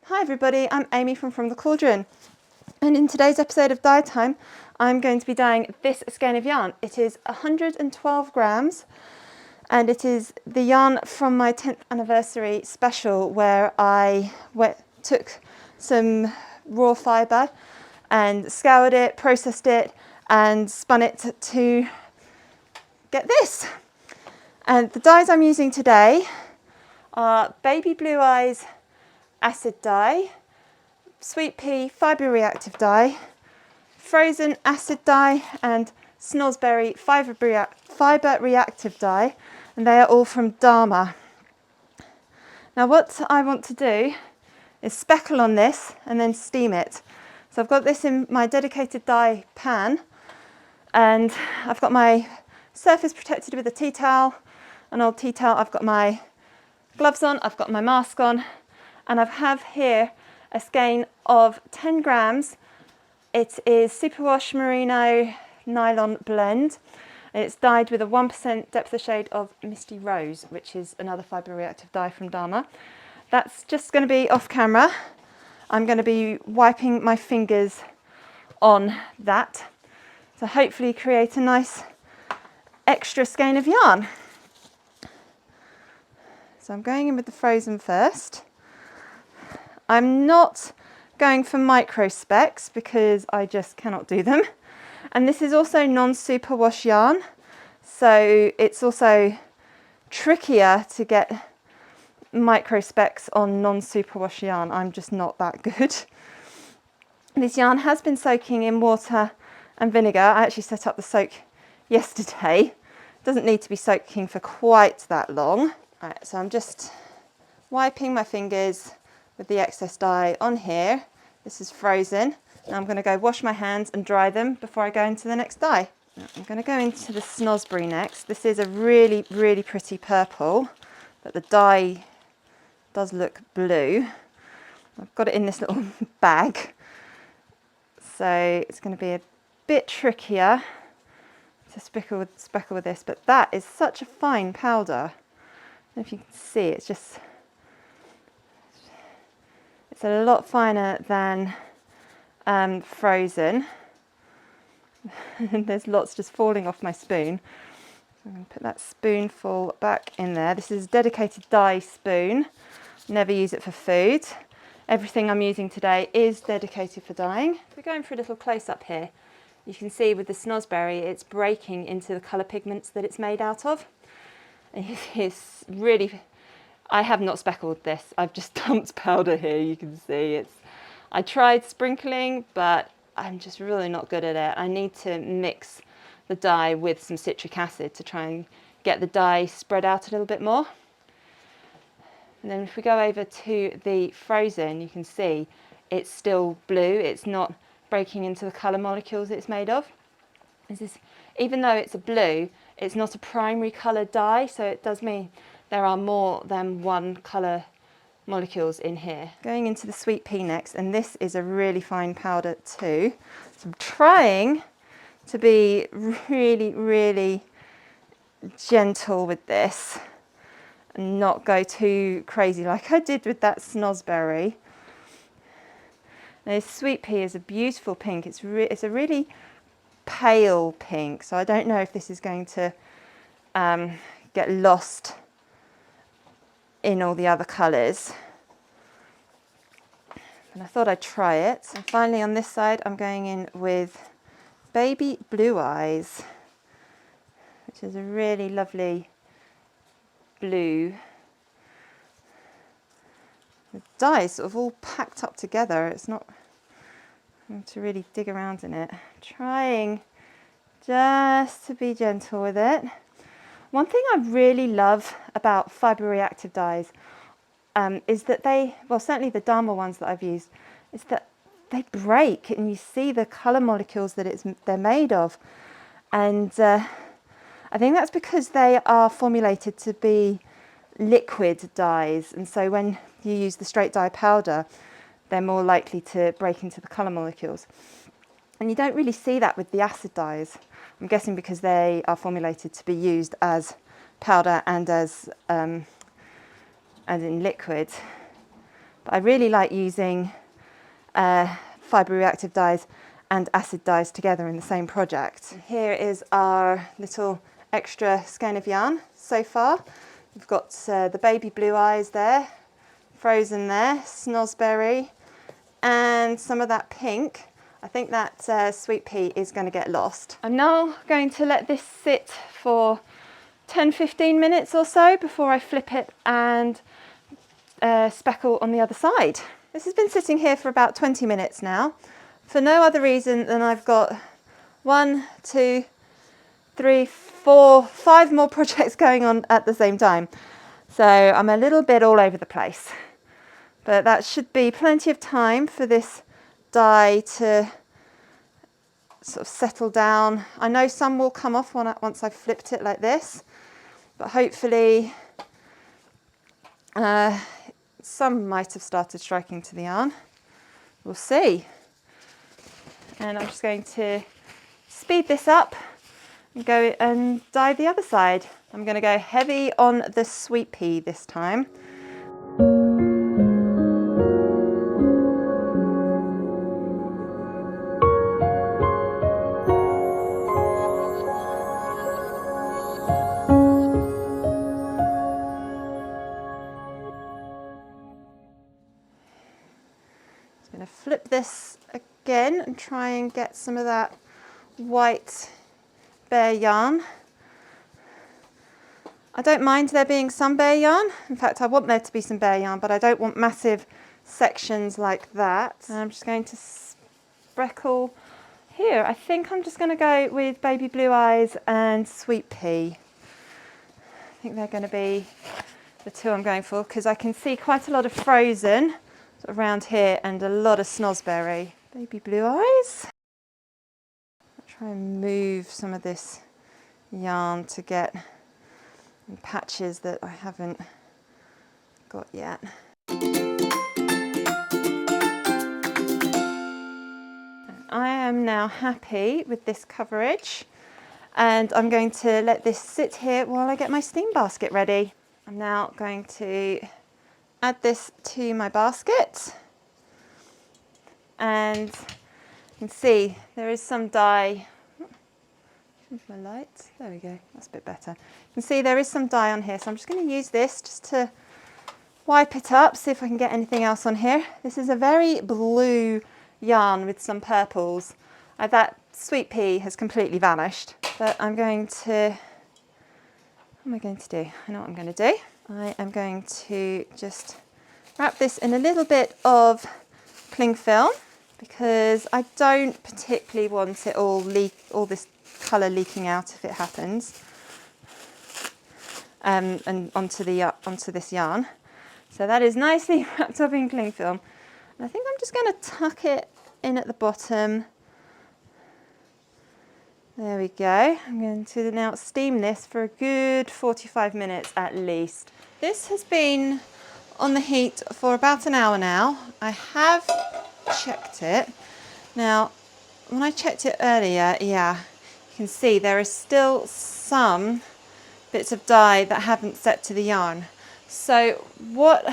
Hi everybody, I'm Amy from the Cauldron, and in today's episode of Dye Time I'm going to be dyeing this skein of yarn. It is 112 grams and it is the yarn from my 10th anniversary special where I took some raw fibre and scoured it, processed it and spun it to get this. And the dyes I'm using today are Baby Blue Eyes acid dye, Sweet Pea fibre reactive dye, frozen acid dye and snozzberry fibre reactive dye, and they are all from Dharma. Now what I want to do is speckle on this and then steam it. So I've got this in my dedicated dye pan and I've got my surface protected with a tea towel, an old tea towel. I've got my gloves on, I've got my mask on, and I have here a skein of 10 grams. It is Superwash Merino Nylon Blend. It's dyed with a 1% depth of shade of Misty Rose, which is another fibre reactive dye from Dharma. That's just going to be off camera. I'm going to be wiping my fingers on that to hopefully create a nice extra skein of yarn. So I'm going in with the frozen first. I'm not going for micro specks because I just cannot do them. And this is also non-superwash yarn, so it's also trickier to get micro specks on non-superwash yarn. I'm just not that good. This yarn has been soaking in water and vinegar. I actually set up the soak yesterday. It doesn't need to be soaking for quite that long. Right, so I'm just wiping my fingers with the excess dye on here. This is frozen. Now I'm going to go wash my hands and dry them before I go into the next dye. Now I'm going to go into the snozzberry next. This is a really, really pretty purple, but the dye does look blue. I've got it in this little bag, so it's going to be a bit trickier to speckle with this, but that is such a fine powder. And if you can see, it's a lot finer than frozen. And there's lots just falling off my spoon. So I'm going to put that spoonful back in there. This is a dedicated dye spoon. Never use it for food. Everything I'm using today is dedicated for dyeing. We're going for a little close-up here. You can see with the snozzberry, it's breaking into the colour pigments that it's made out of. It's really, I have not speckled this. I've just dumped powder here, you can see. I tried sprinkling, but I'm just really not good at it. I need to mix the dye with some citric acid to try and get the dye spread out a little bit more. And then if we go over to the frozen, you can see it's still blue. It's not breaking into the colour molecules it's made of. Even though it's a blue, it's not a primary colour dye, so it does mean there are more than one colour molecules in here. Going into the Sweet Pea next, and this is a really fine powder too. So I'm trying to be really, really gentle with this and not go too crazy like I did with that snozzberry. Now, this Sweet Pea is a beautiful pink. It's a really pale pink, so I don't know if this is going to get lost in all the other colours. And I thought I'd try it. And finally on this side I'm going in with Baby Blue Eyes, which is a really lovely blue. The dye is sort of all packed up together. It's not, I have to really dig around in it. Trying just to be gentle with it. One thing I really love about fibre reactive dyes is that certainly the Dharma ones that I've used, is that they break and you see the colour molecules that they're made of. And I think that's because they are formulated to be liquid dyes, and so when you use the straight dye powder, they're more likely to break into the colour molecules. And you don't really see that with the acid dyes. I'm guessing because they are formulated to be used as powder and as in liquid. but I really like using fibre reactive dyes and acid dyes together in the same project. And here is our little extra skein of yarn so far. We've got the baby blue eyes there, frozen there, snozzberry, and some of that pink. I think that sweet pea is going to get lost. I'm now going to let this sit for 10-15 minutes or so before I flip it and speckle on the other side. This has been sitting here for about 20 minutes now, for no other reason than I've got 1, 2, 3, 4, 5 more projects going on at the same time. So I'm a little bit all over the place, but that should be plenty of time for this dye to sort of settle down. I know some will come off once I've flipped it like this, but hopefully some might have started striking to the yarn. We'll see. And I'm just going to speed this up and go and dye the other side. I'm going to go heavy on the sweet pea this time. I'm going to flip this again and try and get some of that white bare yarn. I don't mind there being some bare yarn. In fact, I want there to be some bare yarn, but I don't want massive sections like that. And I'm just going to speckle here. I think I'm just going to go with baby blue eyes and sweet pea. I think they're going to be the two I'm going for, because I can see quite a lot of frozen sort of around here and a lot of snozzberry. Baby blue eyes. I'll try and move some of this yarn to get in patches that I haven't got yet. I am now happy with this coverage, and I'm going to let this sit here while I get my steam basket ready. I'm now going to add this to my basket, and you can see there is some dye. Change my lights, there we go, that's a bit better. You can see there is some dye on here, so I'm just going to use this just to wipe it up, see if I can get anything else on here. This is a very blue yarn with some purples. That sweet pea has completely vanished, but I'm going to, what am I going to do? I know what I'm going to do. I am going to just wrap this in a little bit of cling film, because I don't particularly want it all this colour leaking out if it happens, and onto this yarn. So that is nicely wrapped up in cling film. And I think I'm just going to tuck it in at the bottom. There we go. I'm going to now steam this for a good 45 minutes at least. This has been on the heat for about an hour now. I have checked it. Now, when I checked it earlier, yeah, you can see there is still some bits of dye that haven't set to the yarn. So what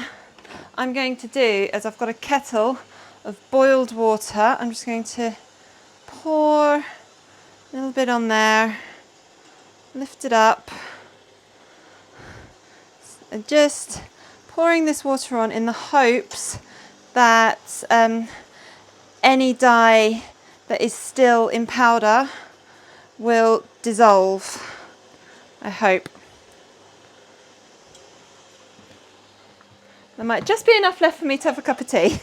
I'm going to do is, I've got a kettle of boiled water. I'm just going to pour a little bit on there, lift it up, and just pouring this water on in the hopes that any dye that is still in powder will dissolve, I hope. There might just be enough left for me to have a cup of tea.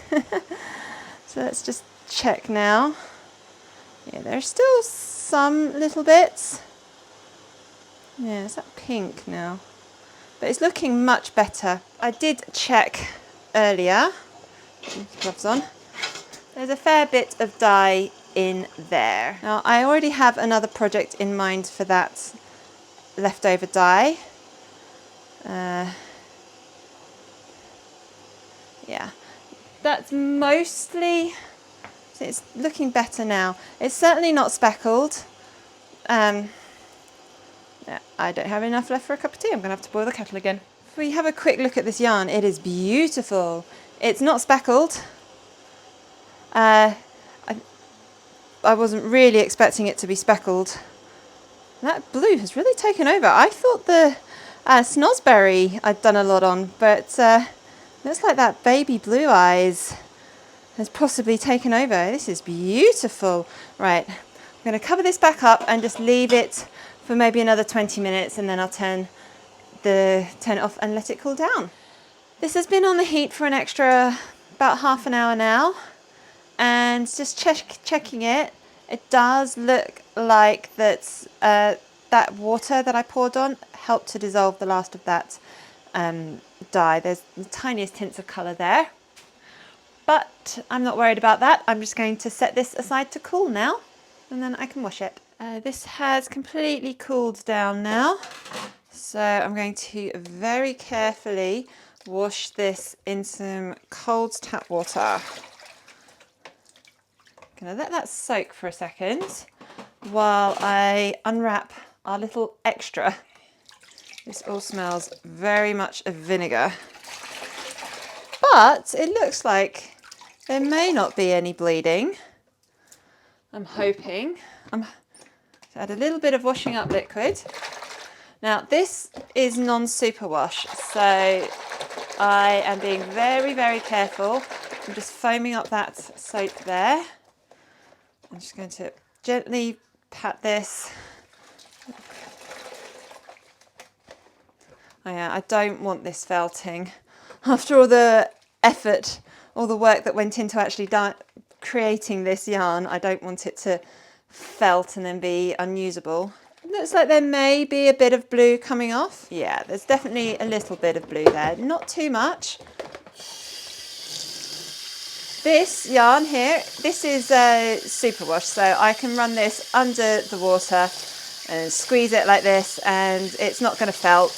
So let's just check now. Yeah, there's still some little bits. Yeah, is that pink now? But it's looking much better. I did check earlier. Gloves on. There's a fair bit of dye in there. Now, I already have another project in mind for that leftover dye. Yeah, that's mostly, it's looking better now. It's certainly not speckled. Yeah, I don't have enough left for a cup of tea. I'm going to have to boil the kettle again. If we have a quick look at this yarn, it is beautiful. It's not speckled. I wasn't really expecting it to be speckled. That blue has really taken over. I thought the snozzberry I'd done a lot on, but looks like that baby blue eyes has possibly taken over. This is beautiful. Right, I'm going to cover this back up and just leave it for maybe another 20 minutes, and then I'll turn it off and let it cool down. This has been on the heat for an extra about half an hour now, and just checking it. It does look like that that water that I poured on helped to dissolve the last of that dye. There's the tiniest hints of colour there, but I'm not worried about that. I'm just going to set this aside to cool now, and then I can wash it. This has completely cooled down now, so I'm going to very carefully wash this in some cold tap water. Gonna let that soak for a second while I unwrap our little extra. This all smells very much of vinegar, but it looks like there may not be any bleeding. I'm hoping. I'm add a little bit of washing up liquid. Now this is non-superwash, so I am being very, very careful. I'm just foaming up that soap there. I'm just going to gently pat this. Oh yeah, I don't want this felting. After all the effort, all the work that went into actually creating this yarn, I don't want it to felt and then be unusable. It looks like there may be a bit of blue coming off. Yeah, there's definitely a little bit of blue there, not too much. This yarn here, this is superwash, so I can run this under the water and squeeze it like this, and it's not going to felt.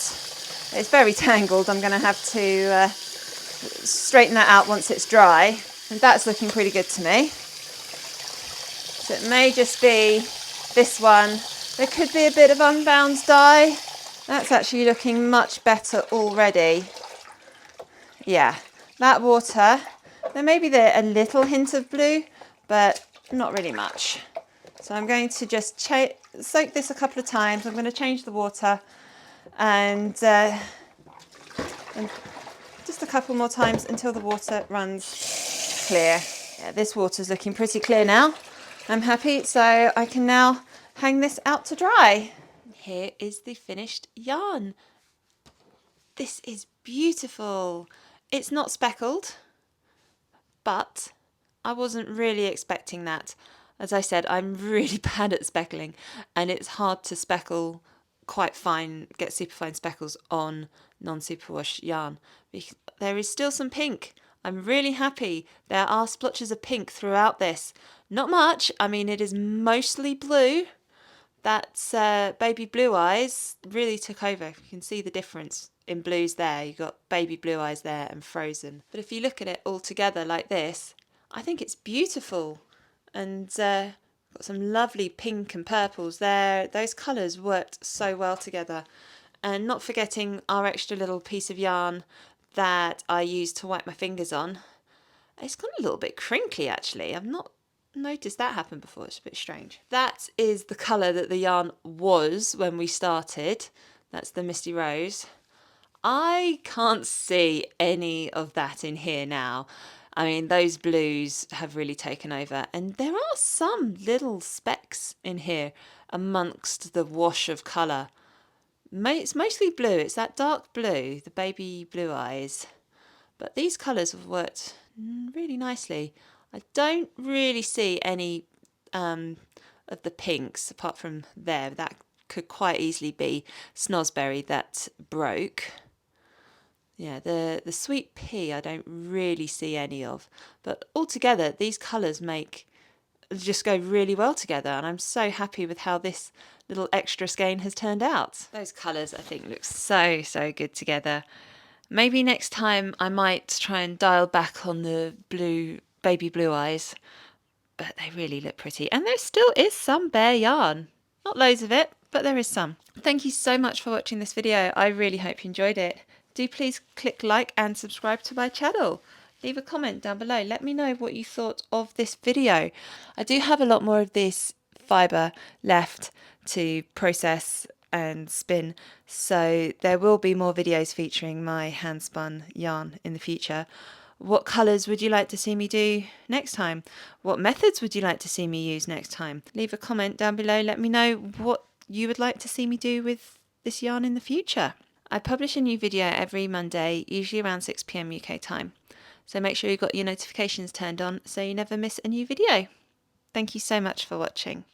It's very tangled. I'm going to have to straighten that out once it's dry, and that's looking pretty good to me. So it may just be this one. There could be a bit of unbound dye. That's actually looking much better already. Yeah, that water. There may be a little hint of blue, but not really much. So I'm going to just soak this a couple of times. I'm going to change the water and just a couple more times until the water runs clear. Yeah, this water's looking pretty clear now. I'm happy, so I can now hang this out to dry. Here is the finished yarn. This is beautiful. It's not speckled, but I wasn't really expecting that. As I said, I'm really bad at speckling, and it's hard to speckle quite fine, get super fine speckles on non-superwash yarn. There is still some pink. I'm really happy. There are splotches of pink throughout this. Not much. I mean, it is mostly blue. That's baby blue eyes really took over. You can see the difference in blues there. You've got baby blue eyes there and frozen. But if you look at it all together like this, I think it's beautiful. And got some lovely pink and purples there. Those colours worked so well together. And not forgetting our extra little piece of yarn that I used to wipe my fingers on. It's gone a little bit crinkly actually. I've not noticed that happen before. It's a bit strange. That is the colour that the yarn was when we started. That's the Misty Rose. I can't see any of that in here now. I mean, those blues have really taken over, and there are some little specks in here amongst the wash of colour. It's mostly blue. It's that dark blue, the baby blue eyes. But these colours have worked really nicely. I don't really see any of the pinks apart from there. That could quite easily be snozzberry that broke. Yeah, the sweet pea I don't really see any of. But altogether, these colours just go really well together, and I'm so happy with how this little extra skein has turned out. Those colours I think look so good together. Maybe next time I might try and dial back on the baby blue eyes, but they really look pretty. And there still is some bare yarn. Not loads of it, but there is some. Thank you so much for watching this video. I really hope you enjoyed it. Do please click like and subscribe to my channel. leave a comment down below. Let me know what you thought of this video. I do have a lot more of this fibre left to process and spin, so there will be more videos featuring my hand spun yarn in the future. What colours would you like to see me do next time? What methods would you like to see me use next time? Leave a comment down below. Let me know what you would like to see me do with this yarn in the future. I publish a new video every Monday, usually around 6 PM UK time. So make sure you've got your notifications turned on so you never miss a new video. Thank you so much for watching.